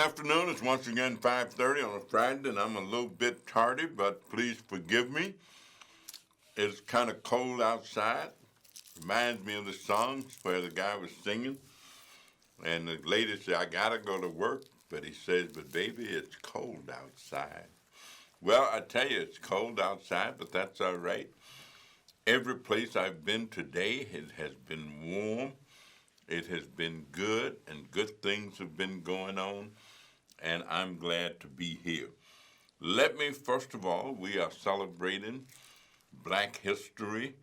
afternoon. It's once again 5:30 on a Friday, and I'm a little bit tardy, but please forgive me. It's kind of cold outside. Reminds me of the songs where the guy was singing, and the lady said, I gotta go to work, but he says, but baby, it's cold outside. Well, I tell you, it's cold outside, but that's all right. Every place I've been today, it has been warm. It has been good, and good things have been going on, and I'm glad to be here. Let me, first of all, we are celebrating Black History,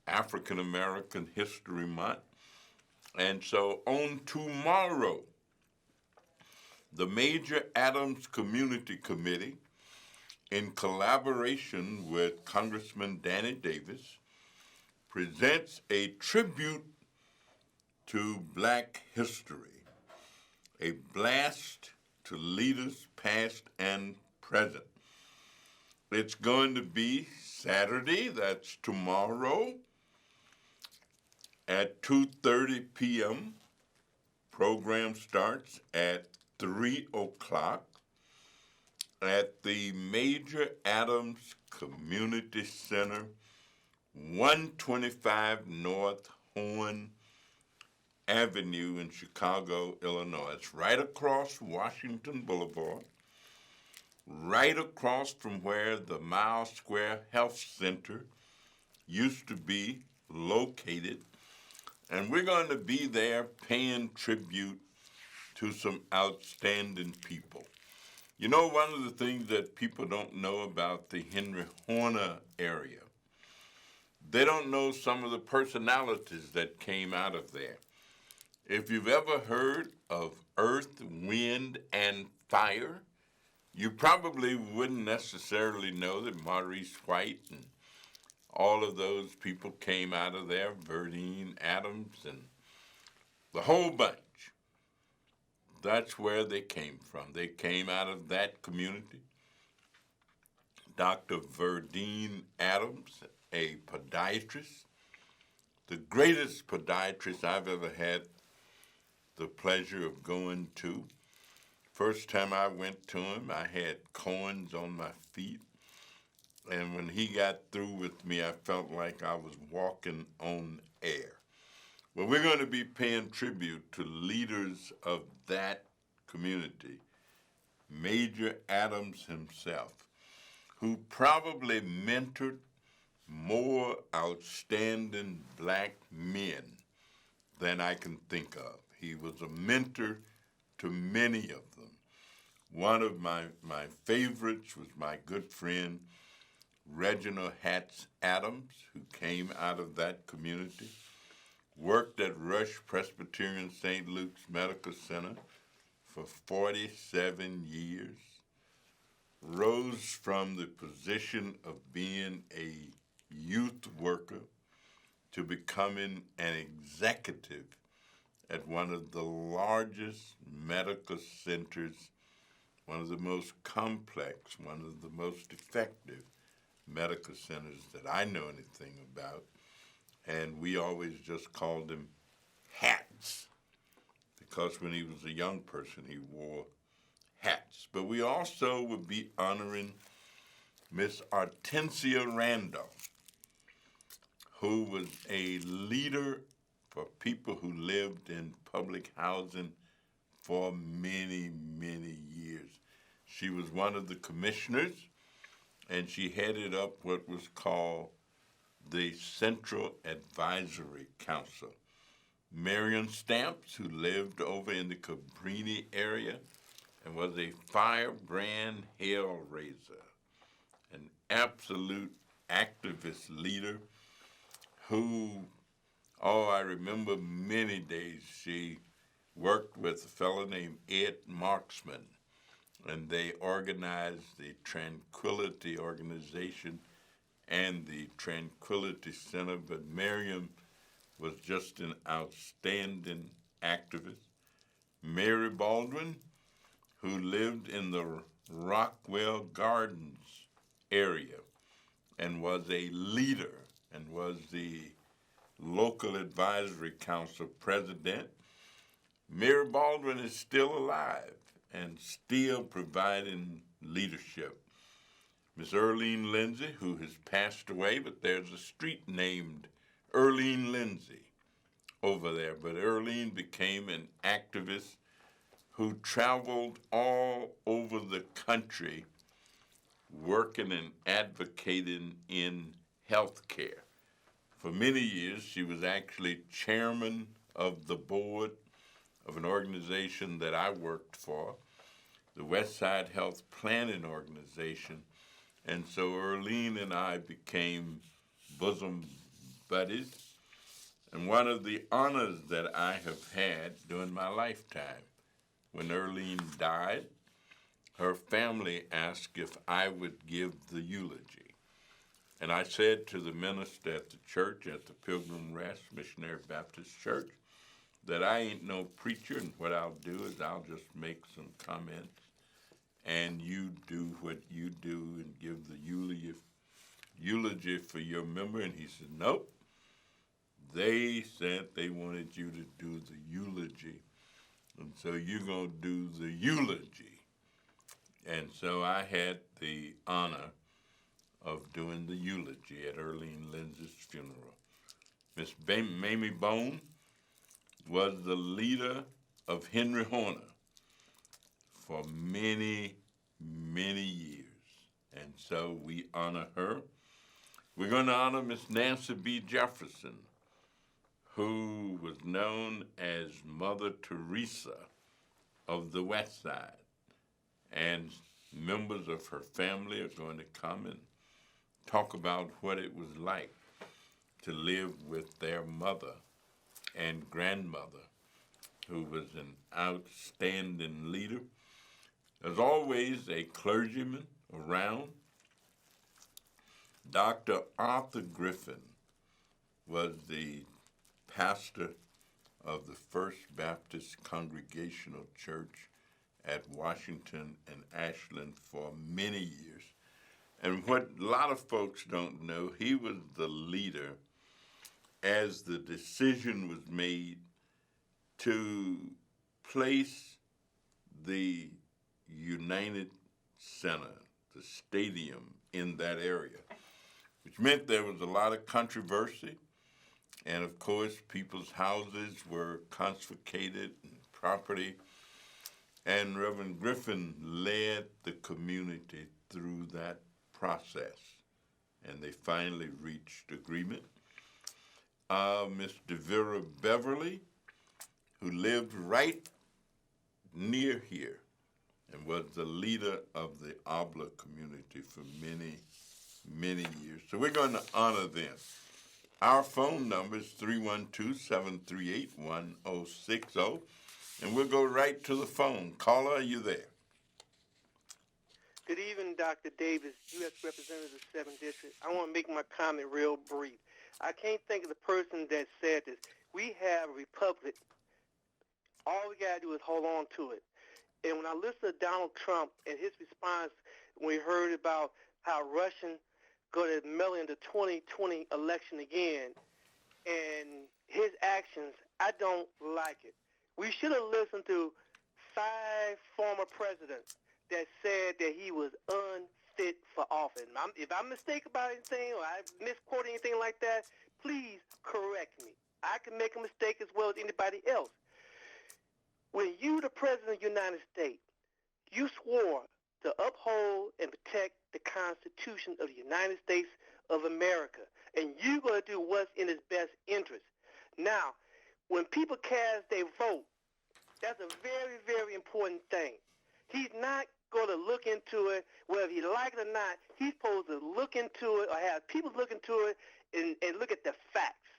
African American History Month, and so on tomorrow, the Major Adams Community Committee, in collaboration with Congressman Danny Davis, presents a tribute to Black history, a blast to leaders past and present. It's going to be Saturday, that's tomorrow, at 2:30 p.m. Program starts at 3 o'clock at the Major Adams Community Center, 125 North Horn Avenue in Chicago, Illinois. It's right across Washington Boulevard, right across from where the Mile Square Health Center used to be located. And we're going to be there paying tribute to some outstanding people. You know, one of the things that people don't know about the Henry Horner area, they don't know some of the personalities that came out of there. If you've ever heard of Earth, Wind, and Fire, you probably wouldn't necessarily know that Maurice White and all of those people came out of there, Verdeen Adams and the whole bunch. That's where they came from. They came out of that community. Dr. Verdeen Adams, a podiatrist, the greatest podiatrist I've ever had the pleasure of going to. First time I went to him, I had corns on my feet. And when he got through with me, I felt like I was walking on air. Well, we're going to be paying tribute to leaders of that community. Major Adams himself, who probably mentored more outstanding Black men than I can think of. He was a mentor to many of them. One of my favorites was my good friend, Reginald Hatch Adams, who came out of that community, worked at Rush Presbyterian St. Luke's Medical Center for 47 years, rose from the position of being a youth worker to becoming an executive at one of the largest medical centers, one of the most complex, one of the most effective medical centers that I know anything about. And we always just called him Hats, because when he was a young person, he wore hats. But we also would be honoring Miss Hortensia Randolph, who was a leader for people who lived in public housing for many, many years. She was one of the commissioners, and she headed up what was called the Central Advisory Council. Marion Stamps, who lived over in the Cabrini area and was a firebrand hellraiser, an absolute activist leader who, I remember many days she worked with a fellow named Ed Marksman, and they organized the Tranquility Organization and the Tranquility Center. But Miriam was just an outstanding activist. Mary Baldwin, who lived in the Rockwell Gardens area and was a leader and was the local advisory council president. Mary Baldwin is still alive, and still providing leadership. Miss Earlene Lindsay, who has passed away, but there's a street named Earlene Lindsay over there. But Earlene became an activist who traveled all over the country working and advocating in health care. For many years, she was actually chairman of the board of an organization that I worked for, the Westside Health Planning Organization. And so Earlene and I became bosom buddies. And one of the honors that I have had during my lifetime, when Earlene died, her family asked if I would give the eulogy. And I said to the minister at the church, at the Pilgrim Rest Missionary Baptist Church, that I ain't no preacher, and what I'll do is I'll just make some comments, and you do what you do and give the eulogy for your member. And he said, nope. They said they wanted you to do the eulogy, and so you're going to do the eulogy. And so I had the honor of doing the eulogy at Earlene Lindsay's funeral. Miss Mamie Bone was the leader of Henry Horner for many, many years. And so we honor her. We're going to honor Miss Nancy B. Jefferson, who was known as Mother Teresa of the West Side. And members of her family are going to come and talk about what it was like to live with their mother and grandmother, who was an outstanding leader. There's always a clergyman around. Dr. Arthur Griffin was the pastor of the First Baptist Congregational Church at Washington and Ashland for many years. And what a lot of folks don't know, he was the leader as the decision was made to place the United Center, the stadium, in that area, which meant there was a lot of controversy. And of course, people's houses were confiscated and property. And Reverend Griffin led the community through that process. And they finally reached agreement. Mr. Vera Beverly, who lived right near here and was the leader of the Obla community for many, many years. So we're going to honor them. Our phone number is 312-738-1060, and we'll go right to the phone. Caller, are you there? Good evening, Dr. Davis, U.S. Representative, 7th District. I want to make my comment real brief. I can't think of the person that said this. We have a republic. All we got to do is hold on to it. And when I listen to Donald Trump and his response when we heard about how Russians go to mail in the 2020 election again, and his actions, I don't like it. We should have listened to 5 former presidents that said that he was unfit for office. If I'm mistaken about anything or I misquote anything like that, please correct me. I can make a mistake as well as anybody else. When you, the President of the United States, you swore to uphold and protect the Constitution of the United States of America, and you're going to do what's in his best interest. Now, when people cast their vote, that's a very, very important thing. He's not going to look into it, whether he like it or not. He's supposed to look into it or have people look into it and look at the facts.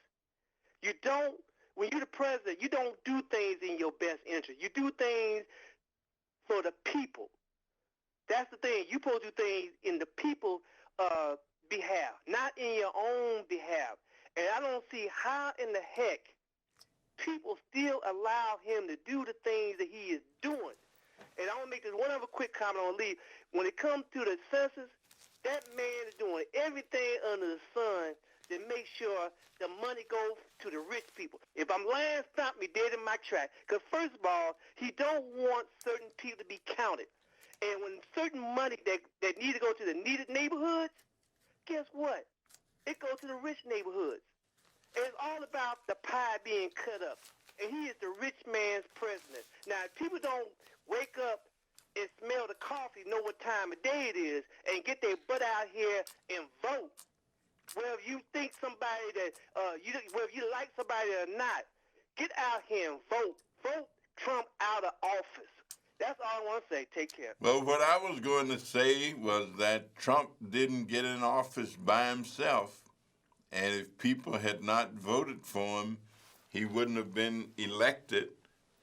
You don't, when you're the president, you don't do things in your best interest. You do things for the people. That's the thing. You're supposed to do things in the people's behalf, not in your own behalf. And I don't see how in the heck people still allow him to do the things that he is doing. And I want to make this one other quick comment on leave. When it comes to the census, that man is doing everything under the sun that makes make sure the money goes to the rich people. If I'm lying, stop me dead in my track. Because first of all, he don't want certain people to be counted. And when certain money that need to go to the needed neighborhoods, guess what? It goes to the rich neighborhoods. And it's all about the pie being cut up. And he is the rich man's president. Now, if people don't wake up and smell the coffee, know what time of day it is, and get their butt out here and vote, whether you think somebody that, whether you like somebody or not, get out here and vote. Vote Trump out of office. That's all I want to say. Take care. Well, what I was going to say was that Trump didn't get in office by himself, and if people had not voted for him, he wouldn't have been elected.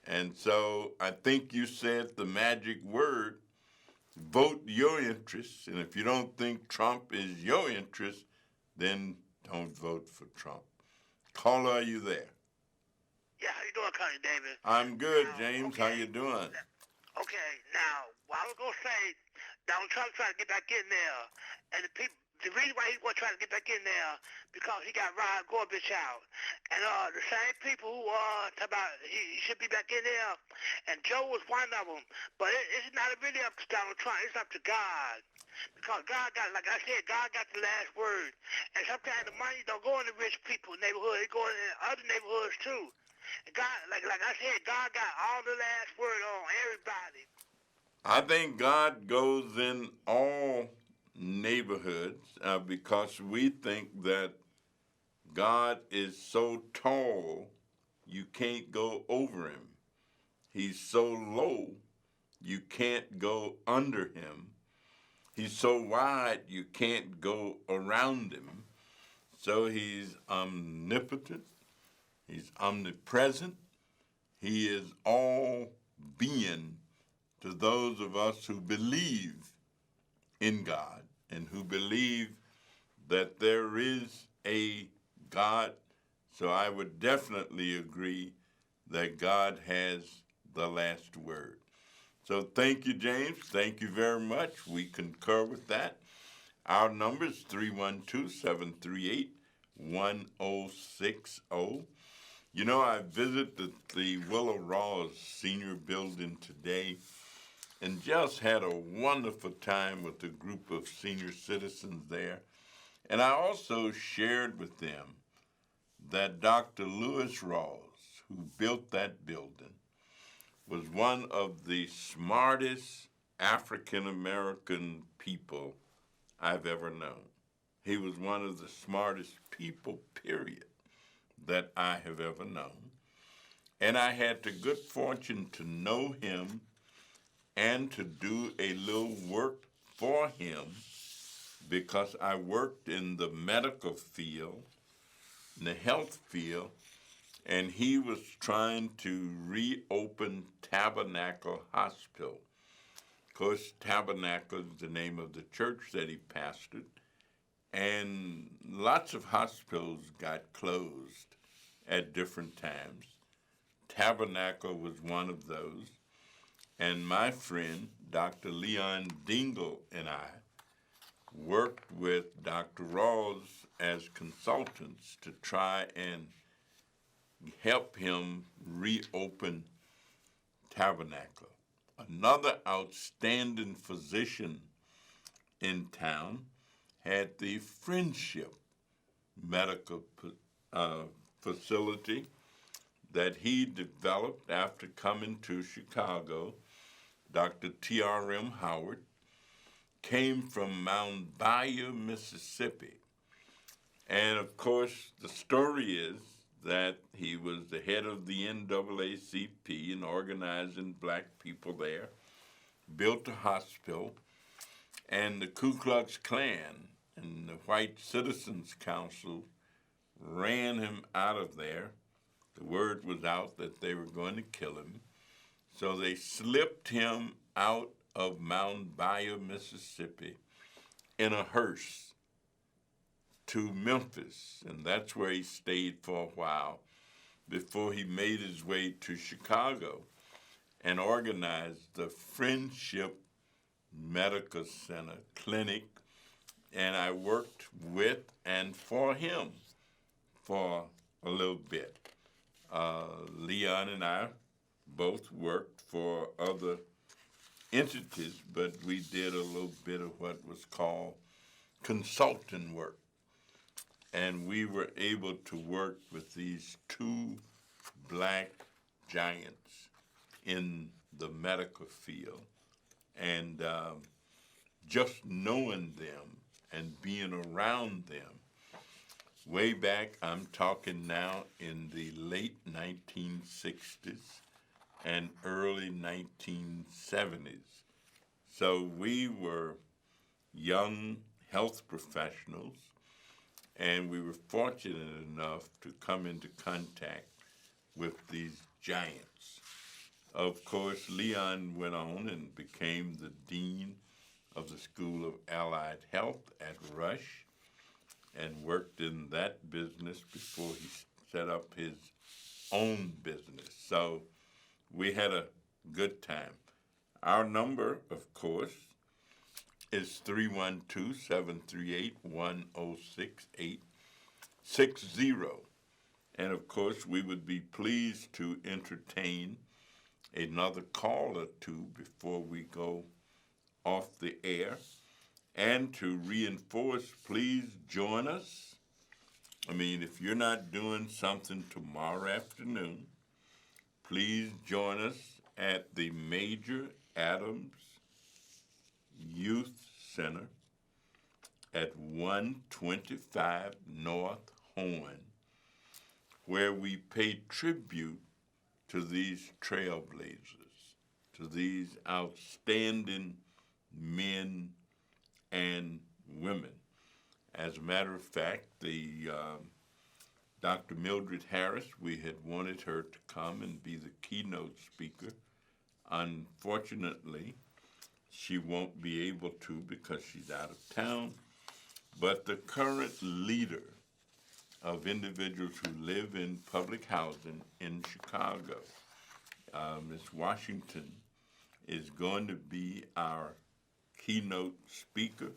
And so I think you said the magic word, vote your interests, and if you don't think Trump is your interest, then don't vote for Trump. Caller, are you there? Yeah, how you doing, Connie Davis? I'm good, Now, James. okay. How you doing? Okay, now, what I was going to say, Donald Trump trying to get back in there, and the reason why he was trying to get back in there, because he got Ryan Gorbich out. And the same people who talk about he should be back in there, and Joe was one of them. But it's not really up to Donald Trump. It's up to God. Because God got, like I said, God got the last word. And sometimes the money don't go in the rich people neighborhood. It go in other neighborhoods, too. God, like I said, God got all the last word on everybody. I think God goes in all neighborhoods because we think that God is so tall you can't go over him. He's so low you can't go under him. He's so wide you can't go around him. So he's omnipotent. He's omnipresent. He is all being to those of us who believe in God and who believe that there is a God. So I would definitely agree that God has the last word. So thank you, James. Thank you very much. We concur with that. Our number is 312-738-1060. You know, I visited the Willow Rawls Senior Building today and just had a wonderful time with a group of senior citizens there. And I also shared with them that Dr. Lewis Rawls, who built that building, was one of the smartest African-American people I've ever known. He was one of the smartest people, period, that I have ever known. And I had the good fortune to know him and to do a little work for him because I worked in the medical field, in the health field, and he was trying to reopen Tabernacle Hospital. Of course, Tabernacle is the name of the church that he pastored, and lots of hospitals got closed at different times. Tabernacle was one of those, and my friend, Dr. Leon Dingle, and I worked with Dr. Rawls as consultants to try and help him reopen Tabernacle. Another outstanding physician in town had the Friendship Medical Facility that he developed after coming to Chicago. Dr. Trm Howard came from Mount Bayou, Mississippi. And of course, the story is that he was the head of the NAACP and organizing black people there, built a hospital, and the Ku Klux Klan and the White Citizens Council ran him out of there. The word was out that they were going to kill him. So they slipped him out of Mount Bayou, Mississippi in a hearse to Memphis, and that's where he stayed for a while before he made his way to Chicago and organized the Friendship Medical Center Clinic, and I worked with and for him. for a little bit. Leon and I both worked for other entities, but we did a little bit of what was called consulting work. And we were able to work with these two black giants in the medical field. And just knowing them and being around them, way back, I'm talking now in the late 1960s and early 1970s. So we were young health professionals, and we were fortunate enough to come into contact with these giants. Of course, Leon went on and became the dean of the School of Allied Health at Rush and worked in that business before he set up his own business. So we had a good time. Our number, of course, is 312-738-1060. And of course, we would be pleased to entertain another call or two before we go off the air. And to reinforce, please join us. I mean, if you're not doing something tomorrow afternoon, please join us at the Major Adams Youth Center at 125 North Horn, where we pay tribute to these trailblazers, to these outstanding men and women. As a matter of fact, Dr. Mildred Harris, we had wanted her to come and be the keynote speaker. Unfortunately, she won't be able to because she's out of town. But the current leader of individuals who live in public housing in Chicago, Ms. Washington, is going to be our keynote speaker.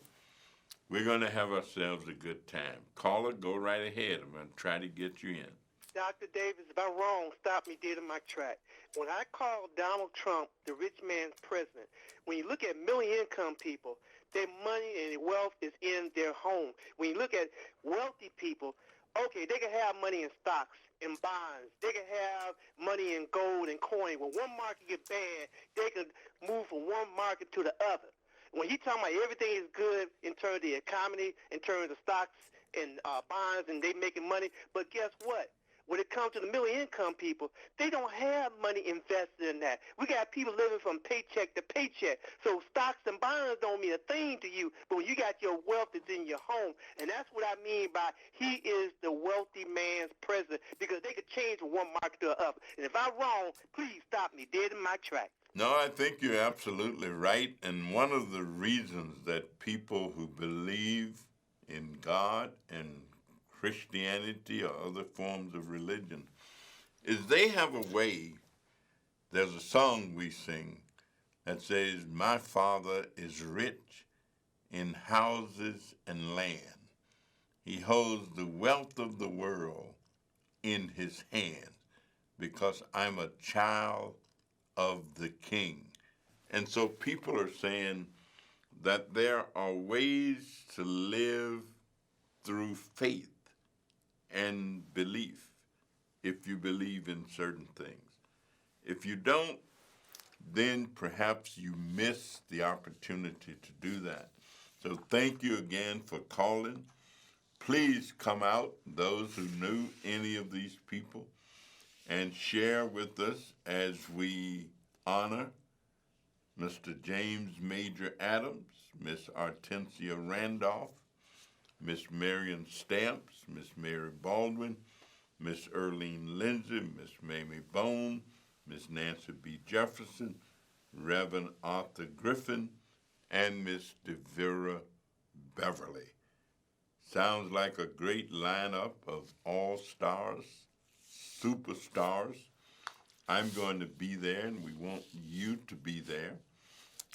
We're going to have ourselves a good time. Caller, go right ahead. I'm going to try to get you in. Dr. Davis, if I'm wrong, stop me dead in my track. When I call Donald Trump the rich man's president, when you look at middle-income people, their money and their wealth is in their home. When you look at wealthy people, okay, they can have money in stocks, in bonds. They can have money in gold and coin. When one market gets bad, they can move from one market to the other. When he's talking about everything is good in terms of the economy, in terms of stocks and bonds, and they making money, but guess what? When it comes to the middle-income people, they don't have money invested in that. We got people living from paycheck to paycheck. So stocks and bonds don't mean a thing to you, but when you got your wealth, it's in your home. And that's what I mean by he is the wealthy man's president, because they could change from one market to the other. And if I'm wrong, please stop me dead in my tracks. No, I think you're absolutely right. And one of the reasons that people who believe in God and Christianity or other forms of religion is they have a way. There's a song we sing that says, "My Father is rich in houses and land. He holds the wealth of the world in his hand because I'm a child of the King." And so people are saying that there are ways to live through faith and belief if you believe in certain things. If you don't, then perhaps you miss the opportunity to do that. So thank you again for calling. Please come out, those who knew any of these people, and share with us as we honor Mr. James Major Adams, Miss Hortensia Randolph, Miss Marion Stamps, Miss Mary Baldwin, Miss Earlene Lindsay, Miss Mamie Bone, Miss Nancy B. Jefferson, Reverend Arthur Griffin, and Miss DeVera Beverly. Sounds like a great lineup of all-stars, superstars. I'm going to be there, and we want you to be there.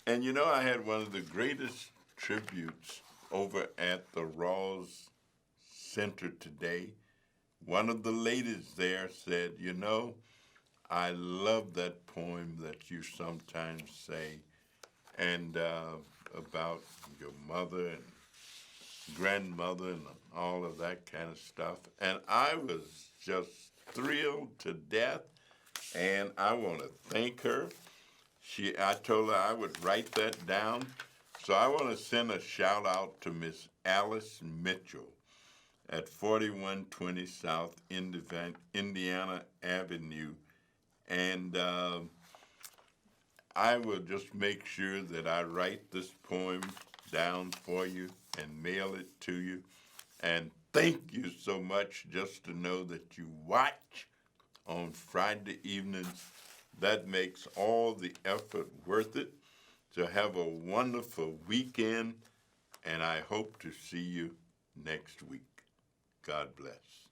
And you know, I had one of the greatest tributes over at the Rawls Center today one of the ladies there said, you know, I love that poem that you sometimes say, and about your mother and grandmother and all of that kind of stuff. And I was just thrilled to death, and I want to thank her. I told her I would write that down. So I want to send a shout out to Miss Alice Mitchell at 4120 South Indiana Avenue. And I will just make sure that I write this poem down for you and mail it to you. And thank you so much just to know that you watch on Friday evenings. That makes all the effort worth it. So have a wonderful weekend, and I hope to see you next week. God bless.